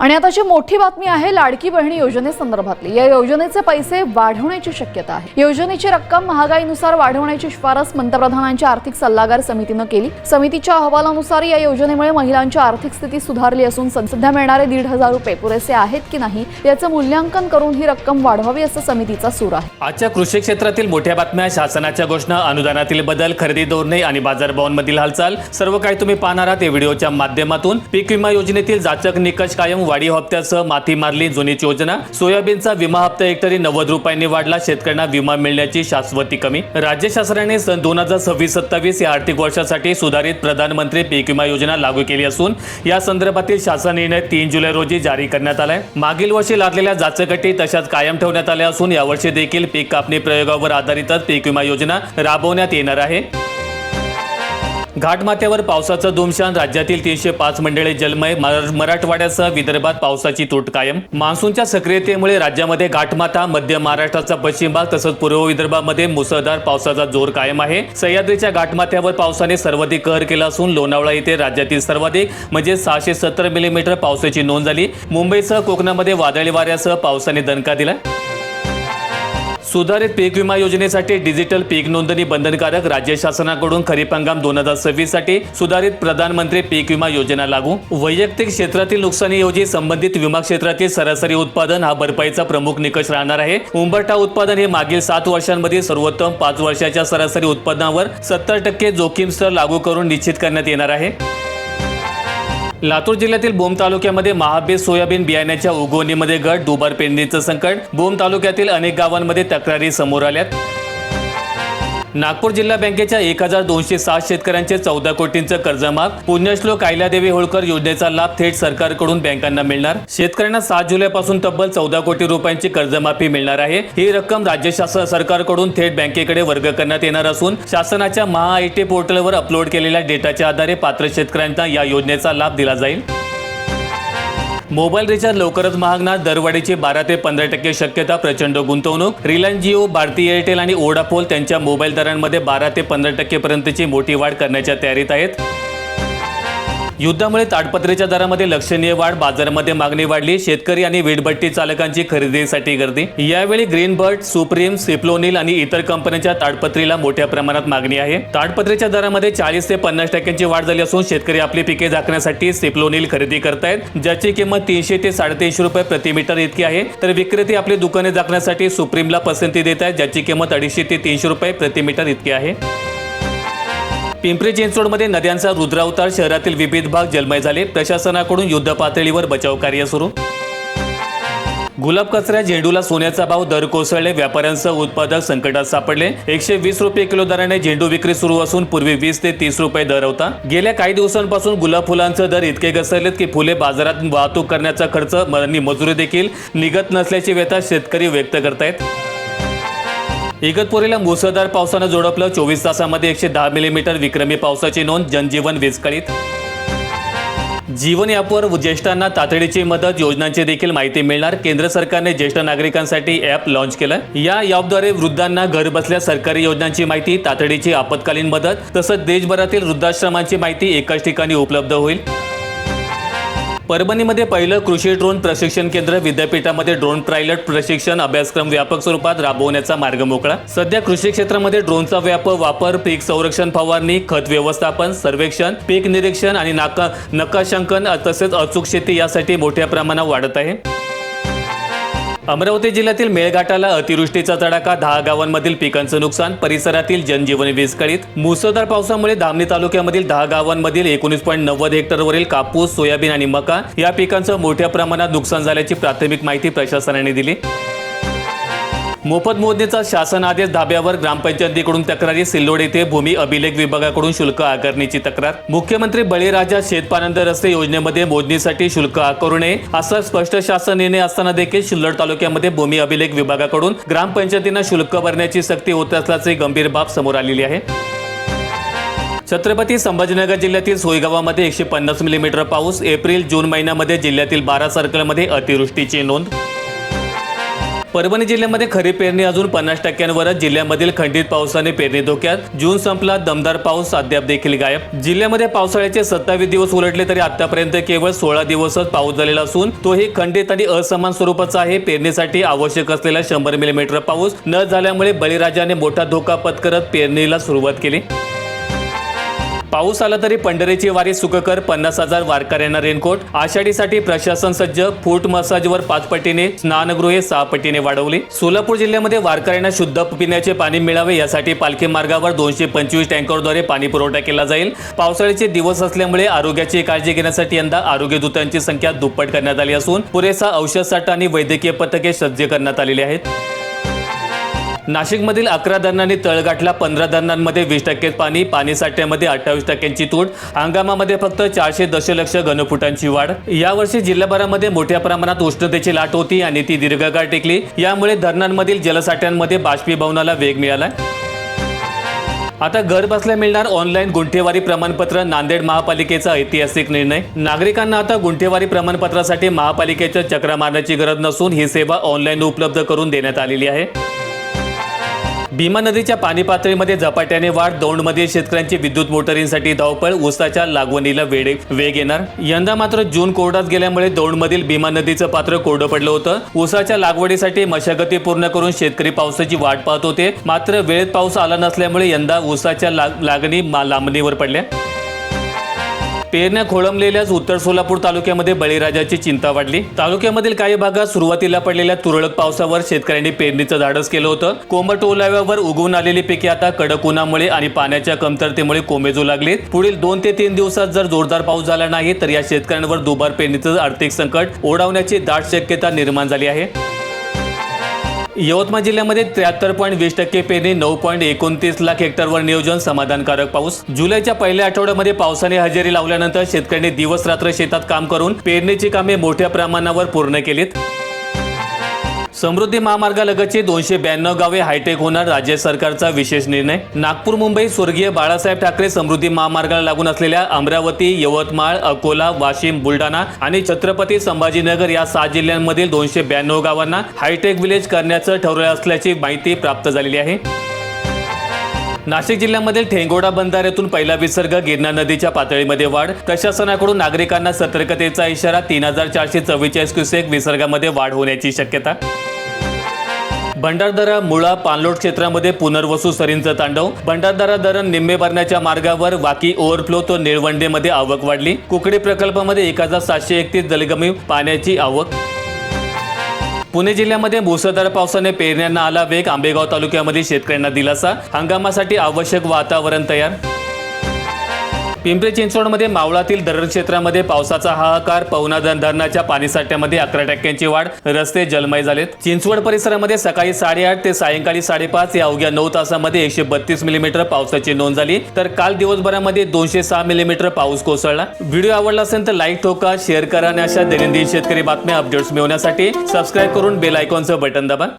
आणि आताची मोठी बातमी आहे लाडकी बहिणी योजनेसंदर्भातली। या योजनेचे पैसे वाढवण्याची शक्यता आहे। योजनेची रक्कम महागाईनुसार वाढवण्याची शिफारस पंतप्रधानांच्या आर्थिक सल्लागार समितीने केली। समितीच्या अहवालानुसार या योजनेमुळे महिलांची आर्थिक स्थिती सुधारली असून सध्या मिळणारे 1,500 रुपये पुरेसे आहेत की नाही याचे मूल्यांकन करून ही रक्कम वाढवावी असं समितीचा सूर आहे। आजच्या कृषी क्षेत्रातील मोठ्या बातम्या, शासनाच्या घोषणा, अनुदानातील बदल, खरेदी धोरणे आणि बाजारभावांमधील हालचाल सर्व काही तुम्ही पाहणार आहात या व्हिडिओच्या माध्यमातून। पीक विमा योजनेतील जाचक निकष कायम, वाढीव हप्त्यासह माती मारली जुनी योजना, सोयाबीनचा विमा हप्ता हेक्टरी 90 रुपयांनी वाढला, शेतकऱ्यांना विमा मिळण्याची शाश्वती कमी। राज्य शासनाने सन 2026-27 या आर्थिक वर्षासाठी सुधारित प्रधानमंत्री पीक विमा योजना लागू केली असून या संदर्भातील शासन निर्णय 3 जुलै रोजी जारी करण्यात आलाय। मागील वर्षी लादलेल्या जाचकटी तशाच कायम ठेवण्यात आल्या असून यावर्षी देखील पीक कापणी प्रयोगावर आधारितच पीक विमा योजना राबवण्यात येणार आहे। घाटमाथ्यावर पावसाचं धुमशान, राज्यातील 305 मंडळे जलमय, मराठवाड्यासह विदर्भात पावसाची तूट कायम। मान्सूनच्या सक्रियतेमुळे राज्यामध्ये घाटमाथा, मध्य महाराष्ट्राचा पश्चिम भाग तसंच पूर्व विदर्भामध्ये मुसळधार पावसाचा जोर कायम आहे। सह्याद्रीच्या घाटमाथ्यावर पावसाने सर्वाधिक कहर केला असून लोणावळा येथे राज्यातील सर्वाधिक म्हणजे 670 मिलीमीटर पावसाची नोंद झाली। मुंबईसह कोकणामध्ये वादळी वाऱ्यासह पावसाने दणका दिला। सुधारित पीक विमा योजनेसाठी डिजिटल पीक नोंदणी बंधनकारक, राज्य शासनाकडून खरीप हंगाम 2026 साठी सुधारित प्रधानमंत्री पीक विमा योजना लागू। वैयक्तिक क्षेत्रातील नुकसानीऐवजी संबंधित विमा क्षेत्रातील सरासरी उत्पादन हा भरपाईचा प्रमुख निकष राहणार आहे। उंबरठा उत्पादन हे मागील 7 वर्षांमध्ये सर्वोत्तम 5 वर्षाच्या सरासरी उत्पादनावर 70% जोखीम स्तर लागू करून निश्चित करण्यात येणार आहे। लातूर जिल्ह्यातील भूम तालुक्यामध्ये महाबेज सोयाबीन बियाण्याच्या उगवणीमध्ये घट, दुबार पेरणीचं संकट, भूम तालुक्यातील अनेक गावांमध्ये तक्रारी समोर आल्यात। नागपूर जिल्हा बँकेच्या 1207 शेतकऱ्यांचे 14 कोटींचं कर्जमाफ, पुण्यश्लोक अहिल्यादेवी होळकर योजनेचा लाभ थेट सरकारकडून बँकांना मिळणार। शेतकऱ्यांना 7 जुलैपासून तब्बल 14 कोटी रुपयांची कर्जमाफी मिळणार आहे। ही रक्कम राज्य सरकारकडून थेट बँकेकडे वर्ग करण्यात येणार असून शासनाच्या महा-IT पोर्टलवर अपलोड केलेल्या डेटाच्या आधारे पात्र शेतकऱ्यांना या योजनेचा लाभ दिला जाईल। मोबाईल रिचार्ज लवकरच महागणार, दरवाढीची 12 ते 15% शक्यता, प्रचंड गुंतवणूक। रिलायन्स जिओ, भारती एअरटेल आणि वोडाफोन त्यांच्या मोबाईल दरांमध्ये 12 ते 15% पर्यंतची मोठी वाढ करण्याच्या तयारीत आहेत। युद्धामुळे ताडपत्रीच्या दरामध्ये लक्षणीय वाढ, बाजारामध्ये मागणी वाढली, शेतकरी आणि वीटभट्टी चालकांची खरेदीसाठी गर्दी। यावेळी ग्रीनबर्ड, सुप्रीम, सिप्लोनिल आणि इतर कंपन्यांच्या ताडपत्रीला मोठ्या प्रमाणात मागणी आहे। ताडपत्रीच्या दरामध्ये 40 ते 50% वाढ झाली असून शेतकरी आपली पिके झाकण्यासाठी सिप्लोनिल खरेदी करतायत, ज्याची किंमत 300 ते 350 रुपये प्रति मीटर इतकी आहे। तर विक्रेते आपली दुकाने झाकण्यासाठी सुप्रीमला पसंती देत आहेत, ज्याची किंमत 250 ते 300 रुपये प्रति मीटर इतकी आहे। पिंपरी चिंचवडमध्ये नद्यांचा रुद्रावतार, शहरातील विविध भाग जलमय झाले, प्रशासनाकडून युद्ध पातळीवर बचाव कार्य सुरू। गुलाब कचऱ्या, झेंडूला सोन्याचा भाव, दर कोसळले, व्यापाऱ्यांसह उत्पादक संकटात सापडले। 120 रुपये किलो दराने झेंडू विक्री सुरू असून पूर्वी 20 ते 30 रुपये दर होता। गेल्या काही दिवसांपासून गुलाब फुलांचे दर इतके घसरलेत की फुले बाजारात वाहतूक करण्याचा खर्च आणि मजुरी देखील निघत नसल्याची व्यथा शेतकरी व्यक्त करतायत। इगतपुरीला मुसळधार पावसानं झोडपलं, 24 तासामध्ये 110 मिलीमीटर विक्रमी पावसाची नोंद, जनजीवन विस्कळीत। जीवन ॲपवर ज्येष्ठांना तातडीची मदत, योजनांची देखील माहिती मिळणार। केंद्र सरकारने ज्येष्ठ नागरिकांसाठी ॲप लॉन्च केलं। या ॲपद्वारे वृद्धांना घर बसल्या सरकारी योजनांची माहिती, तातडीची आपत्कालीन मदत तसंच देशभरातील वृद्धाश्रमांची माहिती एकाच ठिकाणी उपलब्ध होईल। परभणीमध्ये पहिलं कृषी ड्रोन प्रशिक्षण केंद्र, विद्यापीठामध्ये ड्रोन पायलट प्रशिक्षण अभ्यासक्रम व्यापक स्वरूपात राबवण्याचा मार्ग मोकळा। सध्या कृषी क्षेत्रामध्ये ड्रोनचा व्यापक वापर पीक संरक्षण, फवारणी, खत व्यवस्थापन, सर्वेक्षण, पीक निरीक्षण आणि नकाशांकन तसेच अचूक शेती यासाठी मोठ्या प्रमाणात वाढत आहे। अमरावती जिल्ह्यातील मेळघाटाला अतिवृष्टीचा तडाखा, 10 गावांमधील पिकांचं नुकसान, परिसरातील जनजीवन विस्कळीत। मुसळधार पावसामुळे धामणी तालुक्यामधील 10 गावांमधील 19.90 हेक्टरवरील कापूस, सोयाबीन आणि मका या पिकांचं मोठ्या प्रमाणात नुकसान झाल्याची प्राथमिक माहिती प्रशासनाने दिली। मोफत मोजणीचा शासन आदेश धाब्यावर, ग्रामपंचायतीकडून तक्रारी, सिल्लोड येथे भूमी अभिलेख विभागाकडून शुल्क आकारण्याची तक्रार। मुख्यमंत्री बळीराजा शेतपानंद रस्ते योजनेमध्ये मोजणीसाठी शुल्क आकारू नये असा स्पष्ट शासन निर्णय असताना देखील सिल्लोड तालुक्यामध्ये भूमी अभिलेख विभागाकडून ग्रामपंचायतींना शुल्क भरण्याची सक्ती होत असल्याची गंभीर बाब समोर आलेली आहे। छत्रपती संभाजीनगर जिल्ह्यातील सोयगावामध्ये 150 मिलीमीटर पाऊस, एप्रिल-जून महिन्यामध्ये जिल्ह्यातील 12 सर्कलमध्ये अतिवृष्टीची नोंद। परभणी जिल्ह्यामध्ये खरीप पेरणी अजून 50%वरच. जिल्ह्यामधील खंडित पावसाने पेरणी धोक्यात. जून संपला, दमदार पाऊस अद्याप देखील गायब. जिल्ह्यामध्ये पावसाळ्याचे 27 दिवस उलटले तरी आतापर्यंत केवळ 16 दिवसच पाऊस झालेला असून तोही खंडित आणि असमान स्वरूपाचा आहे. पेरणीसाठी आवश्यक असलेला 100 मिलीमीटर पाऊस न झाल्यामुळे बळीराजाने मोठा धोका पत्करत पेरणीला सुरुवात केली. पाऊस आला तरी पंढरीची वारी सुखकर. 50,000 वारकऱ्यांना रेनकोट. आषाढीसाठी प्रशासन सज्ज. फूट मसाजवर 5 पटीने, स्नानगृहे 6 पटीने वाढवली. सोलापूर जिल्ह्यामध्ये वारकऱ्यांना शुद्ध पिण्याचे पाणी मिळावे यासाठी पालखी मार्गावर 225 टँकरद्वारे पाणी पुरवठा केला जाईल. पावसाळ्याचे दिवस असल्यामुळे आरोग्याची काळजी घेण्यासाठी यंदा आरोग्य दूतांची संख्या दुप्पट करण्यात आली असून पुरेसा औषध साठा आणि वैद्यकीय पथके सज्ज करण्यात आलेली आहेत. नाशिकमधील 11 धरणांनी तळ गाठला. 15 धरणांमध्ये 20% पाणी. पाणी साठ्यामध्ये 28% तूट. हंगामामध्ये फक्त 400 दशलक्ष घनफुटांची वाढ. यावर्षी जिल्हाभरामध्ये मोठ्या प्रमाणात उष्णतेची लाट होती आणि ती दीर्घकाळ टिकली. यामुळे धरणांमधील जलसाठ्यांमध्ये बाष्पीभवनाला वेग मिळाला. आता घर बसल्या मिळणार ऑनलाईन गुंठेवारी प्रमाणपत्र. नांदेड महापालिकेचा ऐतिहासिक निर्णय. नागरिकांना आता गुंठेवारी प्रमाणपत्रासाठी महापालिकेच्या चक्रा मारण्याची गरज नसून ही सेवा ऑनलाईन उपलब्ध करून देण्यात आलेली आहे. भीमा नदीच्या पाणी पातळीमध्ये झपाट्याने वाढ. दौंडमधील शेतकऱ्यांची विद्युत मोटरींसाठी धावपळ. ऊसाच्या लागवडीला वेग येणार. यंदा मात्र जून कोरडाच गेल्यामुळे दौंडमधील भीमा नदीचं पात्र कोरडं पडलं होतं. ऊसाच्या लागवडीसाठी मशागती पूर्ण करून शेतकरी पावसाची वाट पाहत होते. मात्र वेळेत पाऊस आला नसल्यामुळे यंदा ऊसाच्या लागणी लांबणीवर पडल्या. पेरण्या खोळंबलेल्याच उत्तर सोलापूर तालुक्यामध्ये बळीराजाची चिंता वाढली. तालुक्यामधील काही भागात सुरुवातीला पडलेल्या तुरळक पावसावर शेतकऱ्यांनी पेरणीचं धाडस केलं होतं. कोंबट ओलाव्यावर उगवून आलेली पिके आता कडक उन्हामुळे आणि पाण्याच्या कमतरतेमुळे कोमेजू लागली. पुढील 2 ते 3 दिवसात जर जोरदार पाऊस झाला नाही तर या शेतकऱ्यांवर दुबार पेरणीचं आर्थिक संकट ओढवण्याची दाट शक्यता निर्माण झाली आहे. यवतमाळ जिल्ह्यामध्ये 73.20% पेरणी. 9.29 लाख हेक्टरवर नियोजन. समाधानकारक पाऊस. जुलैच्या पहिल्या आठवड्यामध्ये पावसाने हजेरी लावल्यानंतर शेतकऱ्यांनी दिवस रात्र शेतात काम करून पेरणीची कामे मोठ्या प्रमाणावर पूर्ण केलीत. समृद्धी महामार्गालगतची 292 गावे हायटेक होणार. राज्य सरकारचा विशेष निर्णय. नागपूर मुंबई स्वर्गीय बाळासाहेब ठाकरे समृद्धी महामार्गाला लागून असलेल्या अमरावती, यवतमाळ, अकोला, वाशिम, बुलढाणा आणि छत्रपती संभाजीनगर या 7 जिल्ह्यांमधील 292 गावांना हायटेक विलेज करण्याचं ठरवलं असल्याची माहिती प्राप्त झालेली आहे. नाशिक जिल्ह्यामधील ठेंगोडा बंधाऱ्यातून पहिला विसर्ग. गिरणा नदीच्या पातळीमध्ये वाढ. प्रशासनाकडून नागरिकांना सतर्कतेचा इशारा. 3444 क्युसेक विसर्गामध्ये वाढ होण्याची शक्यता. भंडारदरा, मुळा, पाणलोट क्षेत्रामध्ये पुनर्वसू सरींचं तांडव. भंडारदरा धरण निम्मे भरण्याच्या मार्गावर वाकी ओव्हरफ्लो तो निळवंडेमध्ये आवक वाढली. कुकडी प्रकल्पामध्ये 1731 जलगमी पाण्याची आवक. पुणे जिल्ह्यामध्ये मुसळधार पावसाने पेरण्यांना आला वेग. आंबेगाव तालुक्यामध्ये शेतकऱ्यांना दिलासा. हंगामासाठी आवश्यक वातावरण तयार. पिंपरी चिंचवडमध्ये मावळातील धरण क्षेत्रामध्ये पावसाचा हाहाकार. पवना धरणाच्या पाणीसाठ्यामध्ये 11% वाढ. रस्ते जलमय झालेत. चिंचवड परिसरामध्ये सकाळी 8:30 ते सायंकाळी 5:30 या अवघ्या 9 तासामध्ये 132 मिलीमीटर पावसाची नोंद झाली. तर काल दिवसभरामध्ये 206 मिलीमीटर पाऊस कोसळला. व्हिडिओ आवडला असेल तर लाईक ठोका, शेअर करा आणि अशा दैनंदिन शेतकरी बातम्या अपडेट्स मिळवण्यासाठी सबस्क्राईब करून बेल आयकॉनचं बटन दाबा.